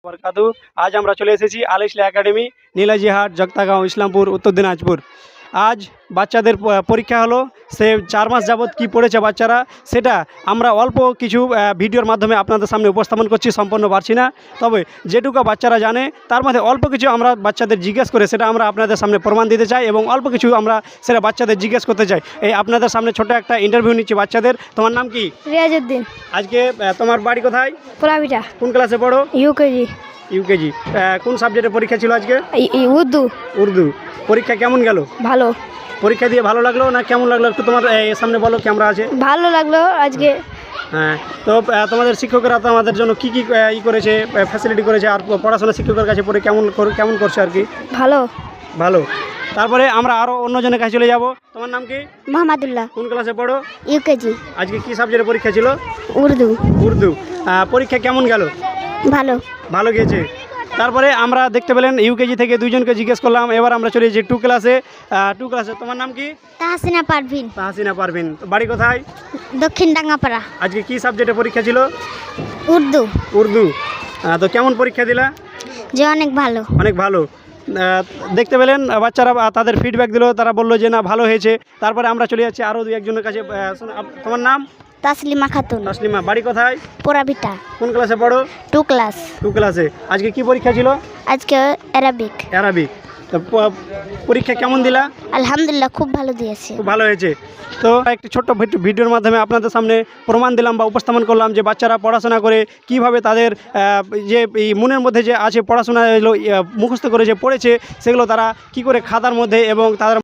বরকাতু। আজ আমরা চলে এসেছি আল ইসলাহ একাডেমি, নীলাজিহাট, জগতাগাঁও, ইসলামপুর, উত্তর দিনাজপুর। আজ বাচ্চাদের পরীক্ষা হলো। সে 4 মাস যাবৎ কী পড়েছে বাচ্চারা, সেটা আমরা অল্প কিছু ভিডিওর মাধ্যমে আপনাদের সামনে উপস্থাপন করছি। সম্পূর্ণ পারছি না, তবে যেটুকু বাচ্চারা জানে তার মধ্যে অল্প কিছু আমরা বাচ্চাদের জিজ্ঞেস করে সেটা আমরা আপনাদের সামনে প্রমাণ দিতে চাই, এবং অল্প কিছু আমরা সেটা বাচ্চাদের জিজ্ঞেস করতে চাই। এই আপনাদের সামনে ছোট একটা ইন্টারভিউ নিচ্ছি বাচ্চাদের। তোমার নাম কি? রিয়াজউদ্দিন। আজকে তোমার বাড়ি কোথায়? পোলাপিঠা। কোন ক্লাসে পড়ো? ইউকেজি। ইউকেজি। কোন সাবজেক্টের পরীক্ষা ছিল আজকে? উর্দু। উর্দু। পরীক্ষা কেমন গেল? ভালো। পরীক্ষা দিয়ে ভালো লাগলো না কেমন লাগলো একটু তোমার সামনে বলো, ক্যামেরা আছে। ভালো লাগলো আজকে। হ্যাঁ, তো তোমাদের শিক্ষকরা তো আমাদের জন্য কী কী করেছে, ফ্যাসিলিটি করেছে, আর পড়াশোনা শিক্ষকের কাছে পড়ে কেমন করছে আর কি? ভালো। ভালো। তারপরে আমরা আরও অন্যজনের কাছে চলে যাব। তোমার নাম কি? মোহাম্মদুল্লাহ। কোন ক্লাসে পড়ো? ইউকেজি। আজকে কী সাবজেক্টের পরীক্ষা ছিল? উর্দু। উর্দু। পরীক্ষা কেমন গেল? ভালো। ভালো গিয়েছে। তারপরে আমরা দেখতে পেলেন ইউকেজি থেকে দুইজনকে জিজ্ঞেস করলাম। এবার আমরা চলে যাচ্ছি 2 ক্লাসে। তোমার নাম কি? তাহসিনা পারভিন। তাহসিনা পারভিন। বাড়ি কোথায়? দক্ষিণ ডাঙ্গাপাড়া। আজকে কি সাবজেক্টে পরীক্ষা ছিল? উর্দু। উর্দু। তো কেমন পরীক্ষা দিলা? যে অনেক ভালো। অনেক ভালো। দেখতে পেলেন বাচ্চারা তাদের ফিডব্যাক দিল, তারা বললো যে না ভালো হয়েছে। তারপরে আমরা চলে যাচ্ছি আরও 2-1জনের কাছে। তোমার নাম? তাসলিমা খাতুন। তাসলিমা। বাড়ি কোথায়? পোলাপিঠা। কোন ক্লাসে পড়ো? 2 ক্লাস। 2 ক্লাসে। আজকে কি পরীক্ষা ছিল? আজকে অ্যারাবিক। অ্যারাবিক। তো পরীক্ষা কেমন দিলা? আলহামদুলিল্লাহ, খুব ভালো দিয়েছে। খুব ভালো হয়েছে। তো একটি ছোট্ট ভিডিওর মাধ্যমে আপনাদের সামনে প্রমাণ দিলাম বা উপস্থাপন করলাম যে বাচ্চারা পড়াশোনা করে কিভাবে তাদের যে এই মনের মধ্যে যে আছে পড়াশোনা মুখস্থ করে যে পড়েছে সেগুলো তারা কি করে খাতার মধ্যে এবং তাদের